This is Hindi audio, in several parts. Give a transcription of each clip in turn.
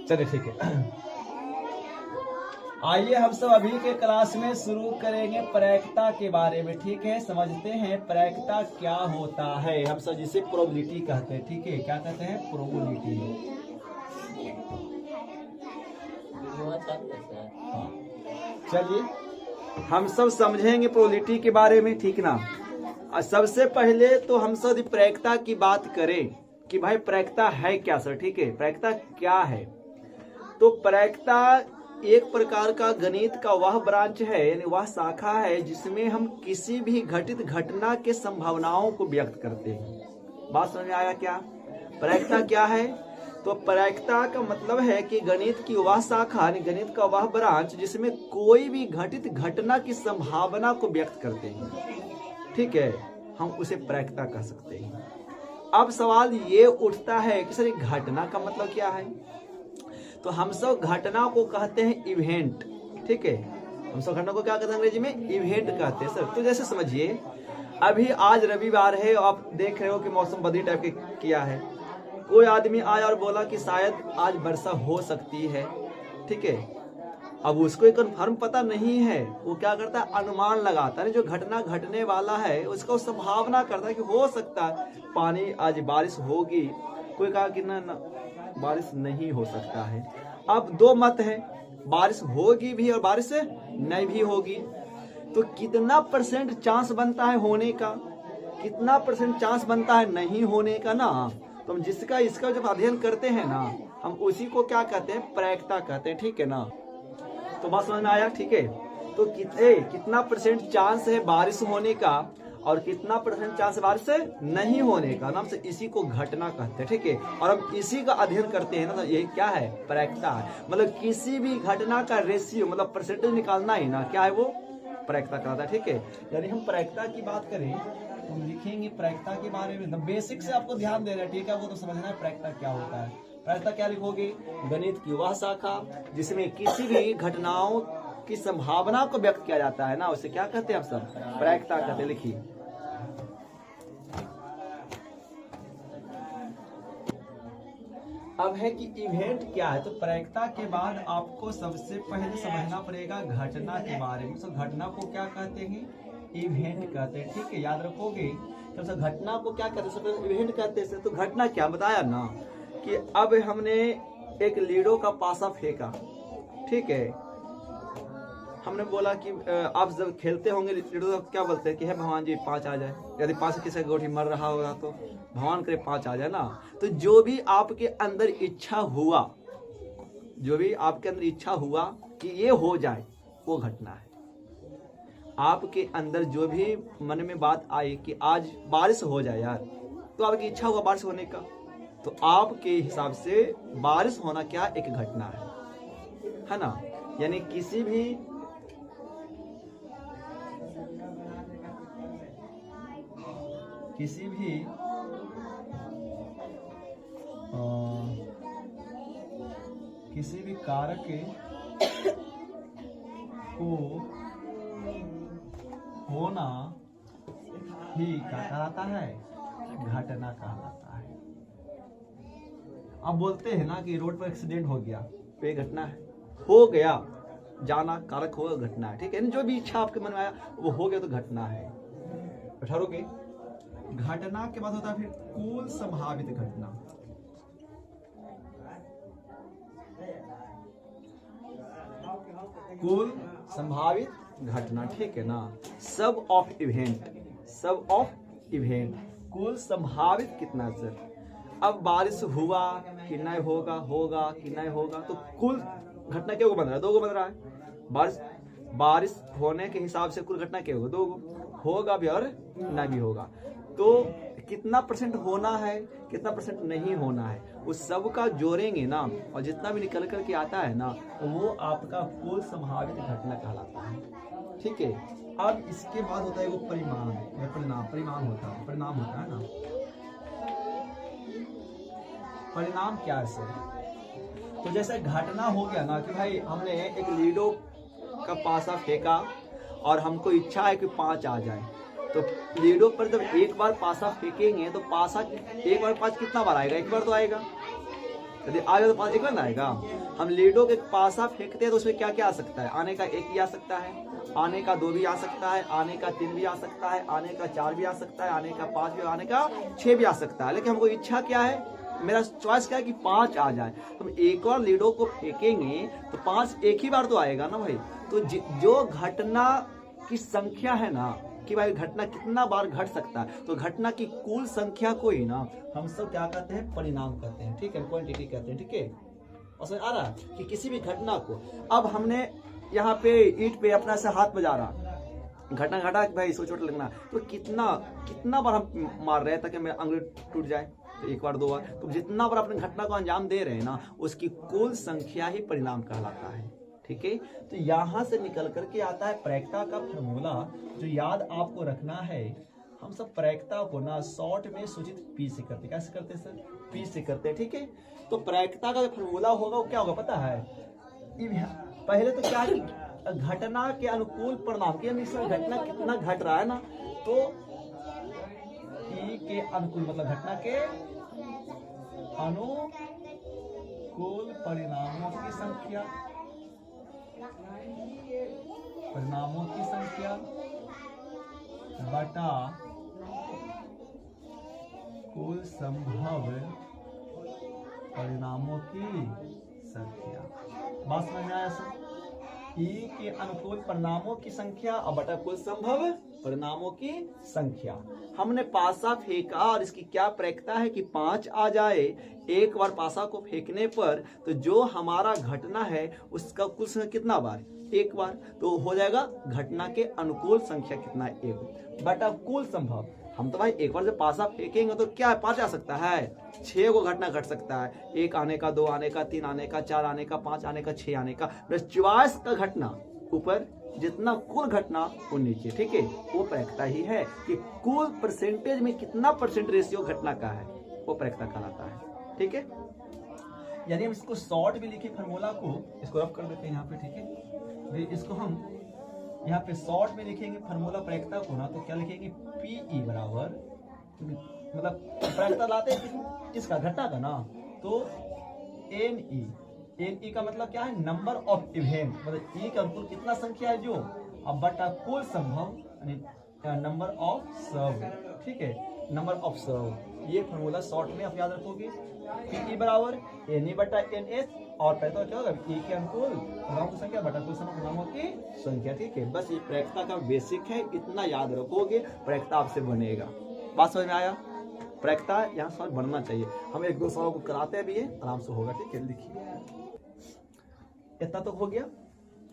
चलिए ठीक है। आइए हम सब अभी के क्लास में शुरू करेंगे प्रायिकता के बारे में। ठीक है, समझते हैं प्रायिकता क्या होता है। हम सब जिसे प्रोबेबिलिटी कहते हैं। ठीक है, क्या कहते हैं? प्रोबेबिलिटी। चलिए हम सब समझेंगे प्रोबेबिलिटी के बारे में। ठीक ना। सबसे पहले तो हम सब प्रायिकता की बात करें कि भाई प्रायिकता है क्या सर। ठीक है, प्रायिकता क्या है? तो प्रायिकता एक प्रकार का गणित का वह ब्रांच है, यानी वह शाखा है जिसमें हम किसी भी घटित घटना के संभावनाओं को व्यक्त करते हैं। बात समझ में आया क्या? प्रायिकता क्या है? तो प्रायिकता का मतलब है कि गणित की वह शाखा, गणित का वह ब्रांच जिसमें कोई भी घटित घटना की संभावना को व्यक्त करते हैं। ठीक है, हम उसे प्रायिकता कह सकते हैं। अब सवाल ये उठता है कि सर घटना का मतलब क्या है? तो हम सब घटना को कहते हैं इवेंट। ठीक है, हम सब घटना को क्या कहते हैं अंग्रेजी में? इवेंट कहते हैं सर। तो जैसे समझिए अभी आज रविवार है, आप देख रहे हो कि मौसम बदली टाइप के किया है। कोई आदमी आया और बोला कि शायद आज वर्षा हो सकती है। ठीक है, अब उसको कन्फर्म पता नहीं है, वो क्या करता है? अनुमान लगाता है। जो घटना घटने वाला है उसका संभावना करता है कि हो सकता है पानी आज बारिश होगी। कोई कहा कि ना बारिश नहीं हो सकता है। अब दो मत है, बारिश होगी भी और बारिश नहीं भी होगी। तो कितना % चांस बनता है होने का, कितना % चांस बनता है नहीं होने का ना। तो हम जिसका इसका जब अध्ययन करते हैं ना, हम उसी को क्या कहते हैं? प्रायिकता कहते हैं। ठीक है ना। तो बात समझ में आया? ठीक है, तो कितना % चांस है बारिश होने का और कितना % चांस बारिश से नहीं होने का, नाम से इसी को घटना कहते हैं। ठीक है, और हम इसी का अध्ययन करते हैं ना, तो ये क्या है? प्रायिकता है। मतलब किसी भी घटना का रेशियो, मतलब % निकालना ही ना, क्या है वो? प्रायिकता कहलाता है। ठीक है, यानी हम प्रायिकता की बात करें तो हम लिखेंगे प्रायिकता के बारे में। बेसिक से आपको ध्यान देना है। ठीक है, वो तो समझना है प्रायिकता क्या होता है। प्रायिकता क्या लिखोगे? गणित की वह शाखा जिसमें किसी भी घटनाओं की संभावना को व्यक्त किया जाता है ना, उसे क्या कहते हैं आप सब? प्रायिकता कहते हैं। लिखिए अब है कि इवेंट क्या है। तो प्रायिकता के बाद आपको सबसे पहले समझना पड़ेगा घटना के बारे में। तो घटना को क्या कहते हैं? इवेंट कहते हैं। ठीक है, याद रखोगे। तो घटना को क्या कहते हैं? सबसे इवेंट कहते हैं। तो घटना क्या बताया ना कि अब हमने एक लीडो का पासा फेंका। ठीक है, हमने बोला कि आप जब खेलते होंगे लीडो तो क्या बोलते हैं कि है भगवान जी 5 आ जाए। यदि 5 से किसी गोटी मर रहा होगा तो भगवान करे 5 आ जाए ना। तो जो भी आपके अंदर इच्छा हुआ, जो भी आपके अंदर इच्छा हुआ कि ये हो जाए, वो घटना है। आपके अंदर जो भी मन में बात आई कि आज बारिश हो जाए यार, तो आपकी इच्छा हुआ बारिश होने का, तो आपके हिसाब से बारिश होना क्या? एक घटना है ना। यानी किसी भी कारक को होना ही क्या कहलाता है? घटना कहलाता है। अब बोलते हैं ना कि रोड पर एक्सीडेंट हो गया, तो ये घटना है। हो गया, जाना कारक होगा, घटना है। ठीक है, जो भी इच्छा आपके मन में आया वो हो गया तो घटना है। ठहरोगे। घटना के बाद होता है फिर कुल संभावित घटना। कुल संभावित घटना। ठीक है ना। सब ऑफ इवेंट, सब ऑफ इवेंट, कुल संभावित कितना सर? अब बारिश हुआ कि नहीं होगा, होगा कि नहीं होगा, तो कुल घटना क्या बन रहा है? 2 गो बन रहा है। बारिश होने के हिसाब से कुल घटना क्या होगा? 2 गो, होगा भी और नहीं भी होगा। तो कितना % होना है, कितना % नहीं होना है, उस सब का जोड़ेंगे ना, और जितना भी निकल कर के आता है ना, वो आपका कुल संभावित घटना कहलाता है। ठीक है, अब इसके बाद होता है वो परिमाण या परिणाम होता है। परिणाम होता है ना। परिणाम क्या है सर? तो जैसे घटना हो गया ना कि भाई हमने एक लीडो का पासा फेंका और हमको इच्छा है कि 5 आ जाए, तो लीडो पर जब एक बार पासा फेंकेंगे तो पासा एक बार 5 कितना बार आएगा? एक बार तो आएगा। यदि आएगा तो 5 एक बार ना आएगा। हम लीडो के पासा फेंकते हैं तो उसमें क्या क्या आ सकता है? आने का 1 भी आ सकता है, आने का 2 भी आ सकता है, आने का 3 भी आ सकता है, आने का 4 भी आ सकता है, आने का 5 भी, आने का 6 भी आ सकता है। लेकिन हमको इच्छा क्या है, मेरा चॉइस क्या है कि 5 आ जाए। तो हम एक बार लीडो को फेंकेंगे तो 5 एक ही बार तो आएगा ना भाई। तो जो घटना की संख्या है ना कि भाई घटना कितना बार घट सकता है, तो घटना की कुल संख्या को ही ना हम सब क्या कहते हैं? परिणाम कहते हैं, ठीक है, क्वांटिटी कहते हैं, ठीक है। और समझ आ रहा है कि किसी भी घटना को, अब हमने यहाँ पे ईंट पे अपना से हाथ बजा रहा, घटना घटा भाई इसको चोट लगना, तो कितना बार हम मार रहे हैं ताकि मेरा अंगुली टूट जाए? तो 1 बार 2 बार। तो जितना बार अपने घटना को अंजाम दे रहे हैं ना, उसकी कुल संख्या ही परिणाम कहलाता है, ठीक है। तो यहां से निकल करके आता है प्रायिकता का फॉर्मूला, जो याद आपको रखना है। हम सब प्रायिकता को ना शॉर्ट में सूचित पी से करते, कैसे करते हैं सर? पी से करते हैं, ठीक है। तो प्रायिकता का जो फॉर्मूला होगा वो क्या होगा पता है? पहले तो क्या है, घटना के अनुकूल परिणाम की, घटना कितना घट रहा है ना, तो ई के अनुकूल मतलब घटना के अनुकूल परिणामों की संख्या, बटा कुल संभव परिणामों की संख्या। बात समझ में आया सर? ई के अनुकूल परिणामों की संख्या और बटा कुल संभव परिणामों की संख्या। हमने पासा फेंका और इसकी क्या प्रायिकता है कि 5 आ जाए एक बार पासा को फेंकने पर, तो जो हमारा घटना है उसका कुल संख्या कितना बार? 1 बार। तो हो जाएगा घटना के अनुकूल संख्या कितना है? 1 बटा कुल संभव। हम तो भाई एक बार जब पासा फेंकेंगे तो क्या 5 आ सकता है? 6 को घटना घट सकता है, 1 आने का, 2 आने का, 3 आने का, 4 आने का, 5 आने का, 6 आने का, बस 24 का घटना ऊपर, जितना कुल घटना वो नीचे, ठीक है। वो प्रायिकता ही है कि कुल परसेंटेज में कितना परसेंट रेशियो घटना का है, वो प्रायिकता कहलाता है, ठीक है। यानी हम इसको शॉर्ट भी लिखे फॉर्मूला को, इसको रफ कर देते हैं यहाँ पे, ठीक है। इसको हम यहाँ पे शॉर्ट में लिखेंगे फॉर्मूला प्रायिकता को ना, तो क्या लिखेंगे? पीई बराबर, मतलब प्रायिकता लाते हैं किसका? घटना का ना, तो एनई। एनई का मतलब क्या है? नंबर ऑफ इवेंट, मतलब ई के अनुकूल कितना संख्या है जो, अब बटा कुल संभव नंबर ऑफ सर्व, ठीक है, नंबर ऑफ सर्व। ये फॉर्मूला शॉर्ट में आप याद रखोगे। पीई बराबर एनई बटा एनएस, और प्रायिकता क्या होगा? ई के अनुकूल परिणामों की संख्या बटा कुल संभव परिणामों की संख्या, ठीक है। बस ये प्रायिकता का बेसिक है, इतना याद रखोगे, प्रायिकता आपसे बनेगा। बात समझ में आया? प्रायिकता यहाँ सवाल बनना चाहिए, हम 1-2 सवालों को कराते भी है, आराम से होगा, ठीक है। लिखिए, इतना तो हो गया।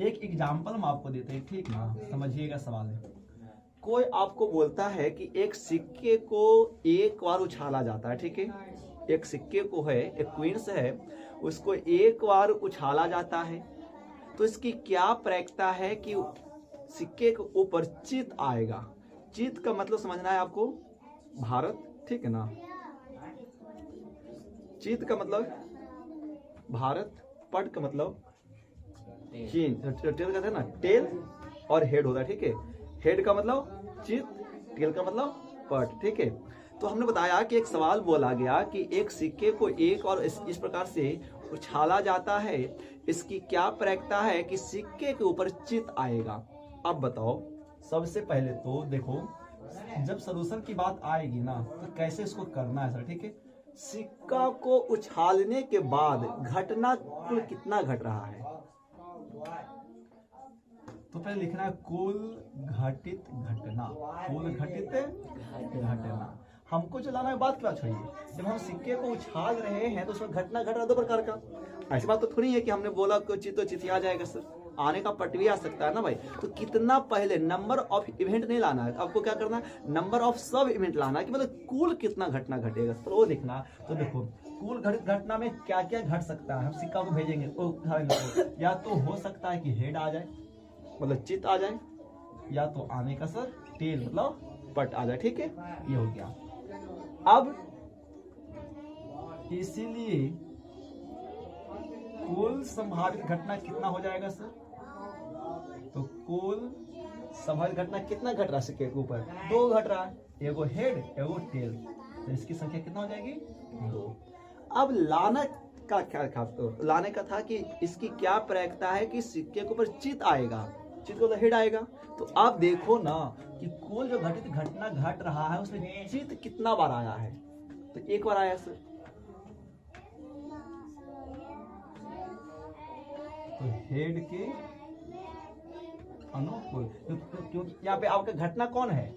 एक एग्जाम्पल हम आपको देते हैं, ठीक ना, समझिएगा सवाल है। कोई आपको बोलता है कि एक सिक्के को 1 बार उछाला जाता है, ठीक है। एक सिक्के को है, एक क्वींस है, उसको 1 बार उछाला जाता है, तो इसकी क्या प्रायिकता है कि सिक्के के ऊपर चित आएगा? चित का मतलब समझना है आपको, भारत, ठीक है ना। चित का मतलब भारत, पट का मतलब चीन, टेल कहते हैं ना, टेल और हेड होता है, ठीक है। हेड का मतलब चित, टेल का मतलब पट, ठीक है। तो हमने बताया कि एक सवाल बोला गया कि एक सिक्के को 1 और इस प्रकार से उछाला जाता है, इसकी क्या प्रायिकता है कि सिक्के के ऊपर चित आएगा? अब बताओ, सबसे पहले तो देखो, जब सॉल्यूशन की बात आएगी ना, तो कैसे इसको करना है सर, ठीक है। सिक्का को उछालने के बाद घटना कुल कितना घट रहा है, तो पहले लिखना है कुल घटित घटना, कुल घटित घटना। हमको चलाना है, बात क्या छोड़िए, जब हम सिक्के को उछाल रहे हैं तो उसमें घटना घट रहा 2 प्रकार का। ऐसी बात तो थोड़ी है कि हमने बोला कि चितो चितिया जाएगा सर, आने का पट भी आ सकता है ना भाई। तो कितना पहले नंबर ऑफ इवेंट नहीं लाना है, आपको क्या करना है? नंबर ऑफ सब इवेंट लाना है, कि मतलब कुल कितना घटना घटेगा सर, वो देखना। तो देखो, कुल घटना में क्या क्या घट सकता है, हम सिक्का को भेजेंगे तो या तो हो सकता है कि हेड आ जाए, मतलब चित आ जाए, या तो आने का सर टेल मतलब पट आ जाए, ठीक है। ये हो गया। अब इसीलिए कुल संभावित घटना कितना हो जाएगा सर? तो कुल संभावित घटना कितना घट रहा है सिक्के के ऊपर? 2 घट रहा है, एगो हेड एगो टेल, तो इसकी संख्या कितना हो जाएगी? 2। अब लाना का क्या था, तो लाने का था कि इसकी क्या प्रैक्ता है कि सिक्के के ऊपर चित आएगा, चित को हेड आएगा। तो आप देखो ना कि कुल जो घटित घटना घट रहा है उसमें चित कितना बार आया है, तो एक बार आया सर। तो हेड के अनुकूल, क्योंकि यहाँ पे आपका घटना कौन है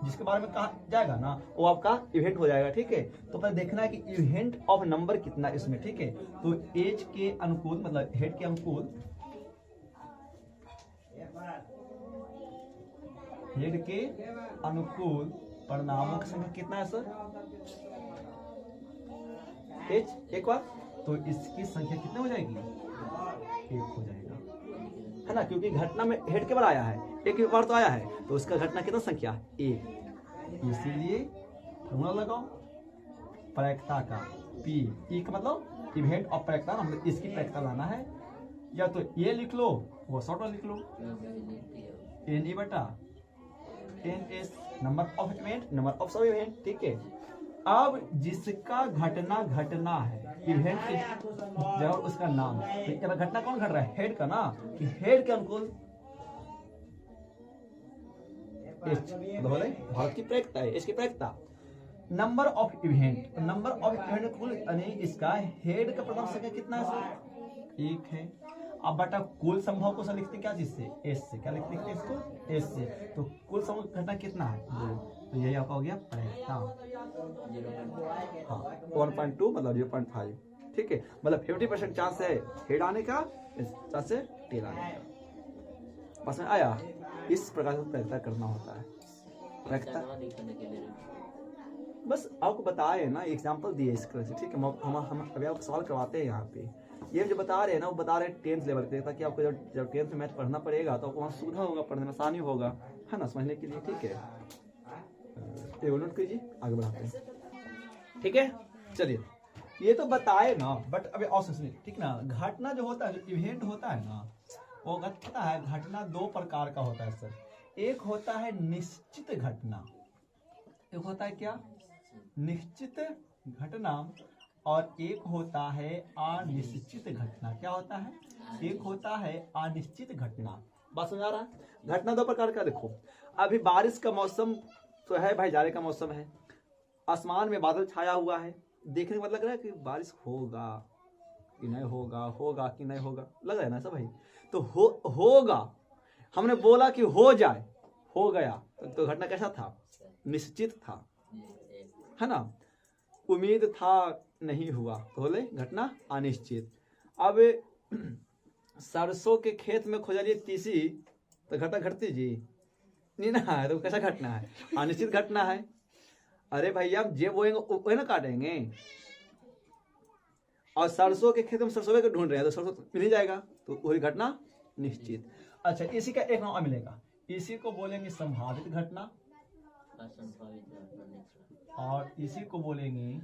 जिसके बारे में कहा जाएगा ना, वो आपका इवेंट हो जाएगा, ठीक है। तो पहले देखना है कि इवेंट ऑफ नंबर कितना इसमें, ठीक है। तो एज के अनुकूल मतलब हेड के अनुकूल, हेड के अनुकूल परिणामों की संख्या कितना है सर, एच एक बार, तो इसकी संख्या कितनी हो जाएगी, एक हो जाएगा, है ना, क्योंकि घटना में हेड के बार आया है, एक बार तो आया है, तो उसका घटना कितना संख्या एक, इसीलिए फॉर्मूला लगाओ प्रैक्ता का, पी ई का मतलब इवेंट ऑफ प्रैक्ता, मतलब इसकी प्रैक्ता लाना है, या तो ये लिख लो वो शॉर्ट में लिख लो, एन ई बटा N S number of event, number of sub event, ठीक है। अब जिसका घटना है इवेंट के जब उसका नाम, तो घटना कौन घट रहा है, हेड का ना, कि हेड के अनुकूल भारत की प्रैक्ता है, इसकी प्रैक्ता number of event, number of event कुल यानी इसका हेड का प्रथम संख्या कितना है सर, एक है। अब बटा कुल संभव को लिखते क्या चीज से, एस से, क्या लिखते हैं इसको, एस से, तो कुल संभव घटना कितना है, तो यही आपका हो गया प्रैक्ता, हाँ 1.2 मतलब 0.5, ठीक है, मतलब 50% चांस है हेड आने का, चांस है टेल आने का, बस में आया। इस प्रकार से प्रैक्टा करना होता है, प्रैक्टा बस आपको बताए ना, एग्जांपल दिए इस तरह से, ठीक है। हम अभी आपको सवाल करवाते हैं यहाँ पे, ये जो बता रहे हैं ना वो बता रहे हैं 10th लेवल के, ताकि आपको जब 10th में मैथ पढ़ना पड़ेगा तो आपको वहाँ सुविधा होगा, पढ़ने में आसानी होगा, है ना, समझने के लिए, ठीक है। एक नोट कीजिए, आगे बढ़ाते हैं, ठीक है। चलिए ये तो बताए ना, बट अभी और सुनिए, ठीक ना। घटना जो होता है, जो इवेंट होता है ना, वो पता है घटना दो प्रकार का होता है सर, एक होता है निश्चित घटना, एक होता है क्या, निश्चित घटना, और एक होता है अनिश्चित घटना। क्या होता है, एक होता है अनिश्चित घटना, बात समझ आ रहा है। घटना दो प्रकार का, देखो अभी बारिश का मौसम तो है भाई, जाड़े का मौसम है, आसमान में बादल छाया हुआ है, देखने में लग रहा है कि बारिश होगा कि नहीं होगा, होगा कि नहीं होगा, लग रहा है ना सब भाई। तो होगा, हमने बोला कि हो जाए, हो गया, तो घटना कैसा था, निश्चित था, है ना। उम्मीद था, नहीं हुआ, तो बोले घटना अनिश्चित। अब सरसों के खेत में खोजलिए तीसी, तो घटना घटती जी नहीं ना, तो कैसा घटना है, अनिश्चित घटना है। अरे भैया हम जे बोएंगे वही ना काटेंगे, और सरसों के खेत में सरसों को ढूंढ रहे हैं, तो सरसों मिल ही जाएगा, तो वही घटना निश्चित। अच्छा, इसी का एक नाम मिलेगा, इसी को बोलेंगे संभावित घटना, और इसी को बोलेंगे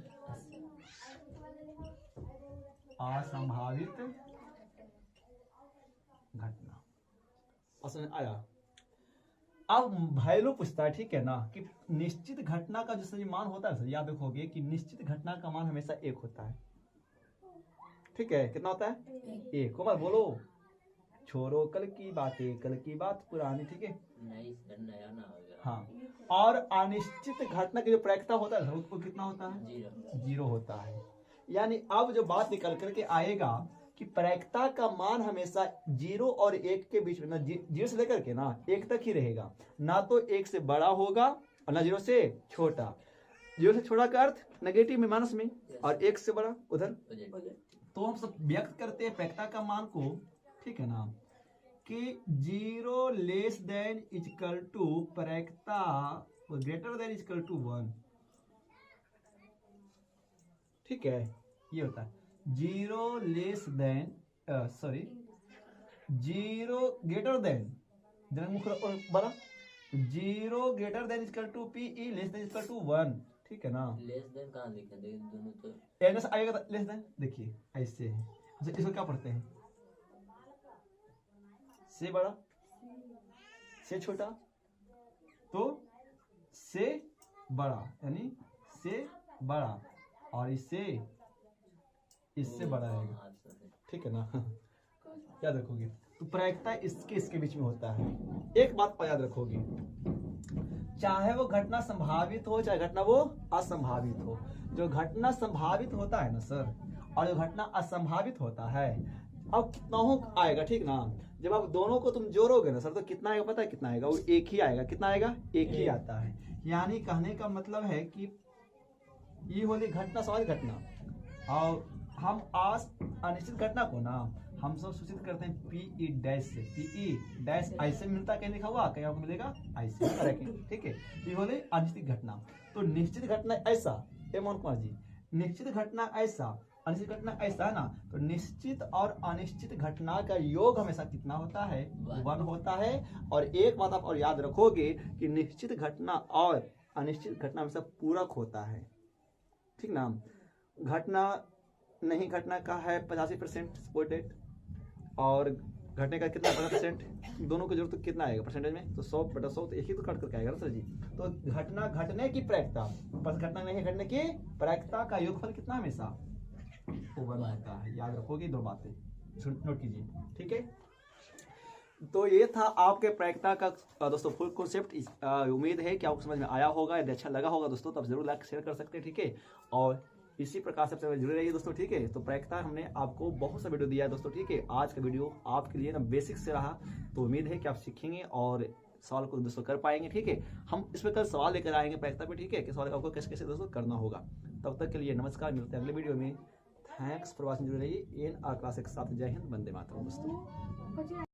असंभावित घटना। समझ आया। अब वैल्यू पूछता है, ठीक है ना, कि निश्चित घटना का जो मान होता है, याद रखोगे कि निश्चित घटना का मान हमेशा एक होता है, ठीक है। कितना होता है, एक। को मत बोलो, छोड़ो कल की बातें, कल की बात पुरानी, ठीक है, नया ना हो गया, हाँ। और अनिश्चित घटना की जो प्रैक्टा होता है वो कितना होता है, जीरो होता है। यानी अब जो बात निकल करके आएगा कि प्रैक्टा का मान हमेशा 0 और 1 के बीच में, ना 0 से लेकर के ना 1 तक ही रहेगा, ना तो 1 से बड़ा होगा और ना 0 से छोटा। 0 से छोटा का अर्थ नेगेटिव में, माइनस में, और 1 से बड़ा उधर। तो हम सब व्यक्त करते हैं प्रैक्टा का मान को, ठीक है ना, कि 0 लेस देन इक्वल टू प्रैक्टा ग्रेटर देन इक्वल टू 1, ठीक है। ये होता है 0 लेस देन 0 ग्रेटर देन बड़ा, 0 greater than equal to P E less than equal to 1, ठीक है ना। लेस देन कहाँ लिखे, दोनों तो एन से आएगा, लेस देन देखिए ऐसे है। अच्छा, इसको क्या पढ़ते हैं, से बड़ा, से छोटा, तो से बड़ा, यानी से बड़ा, और इससे इससे बड़ा रहेगा, ठीक है ना। याद रखोगे। तो प्रायिकता इसके बीच में होता है। एक बात पर याद रखोगे, चाहे वो घटना संभावित हो चाहे घटना वो असंभावित हो, जो घटना संभावित होता है ना सर, और जो घटना असंभावित होता है, अब कितना हो आएगा, ठीक ना। जब आप दोनों को तुम जोड़ोगे ना सर, तो कितना आएगा पता है, कितना आएगा, वो एक ही आएगा। कितना आएगा, एक ही आता है। यानी कहने का मतलब है कि ये होली घटना संभावित घटना, और हम अनिश्चित घटना को ना हम सब सूचित करते हैं पीई डैश से। पीई डैश ऐसे मिलता कहीं लिखा हुआ, कहीं आपको मिलेगा ऐसे करेंगे, ठीक है। ये बोले अनिश्चित घटना। तो निश्चित घटना ऐसा, मोहन कुमार जी, निश्चित घटना ऐसा, अनिश्चित घटना ऐसा है ना। तो निश्चित और अनिश्चित घटना का योग हमेशा कितना होता है, 1 होता है। और एक बात आप और याद रखोगे कि निश्चित घटना और अनिश्चित घटना हमेशा पूरक होता है, ठीक ना। घटना नहीं घटना का है 85% सपोर्टेड, और घटने का कितना 50%, दोनों की जरूरत कितना आएगा परसेंटेज में, तो 100/100, तो एक ही तो कट करके आएगा ना सर जी। तो घटना घटने की प्रायिकता पर घटना नहीं घटने की प्रायिकता का योगफल कितना हमेशा 1 होता है। याद रखोगे दो बातें, नोट कीजिए, ठीक है। तो ये था आपके प्रायिकता का दोस्तों फुल कॉन्सेप्ट। उम्मीद है कि आपको समझ में आया होगा। यदि अच्छा लगा होगा दोस्तों तो आप जरूर लाइक शेयर कर सकते हैं, ठीक है। और इसी प्रकार से जुड़े रहिए दोस्तों, ठीक है। तो प्रायिकता हमने आपको बहुत सा वीडियो दिया है दोस्तों, ठीक है। आज का वीडियो आपके लिए ना बेसिक से रहा, तो उम्मीद है कि आप सीखेंगे और सवाल को दोस्तों कर पाएंगे, ठीक है। हम इस पर कल सवाल लेकर आएंगे प्रायिकता पे, ठीक है, कि सवाल आपको कैसे कैसे दोस्तों करना होगा। तब तक के लिए नमस्कार, मिलते हैं अगले वीडियो में। थैंक्स फॉर वॉचिंग, जुड़े रहिए। एन आर क्लास के साथ। जय हिंद, वंदे मातरम दोस्तों।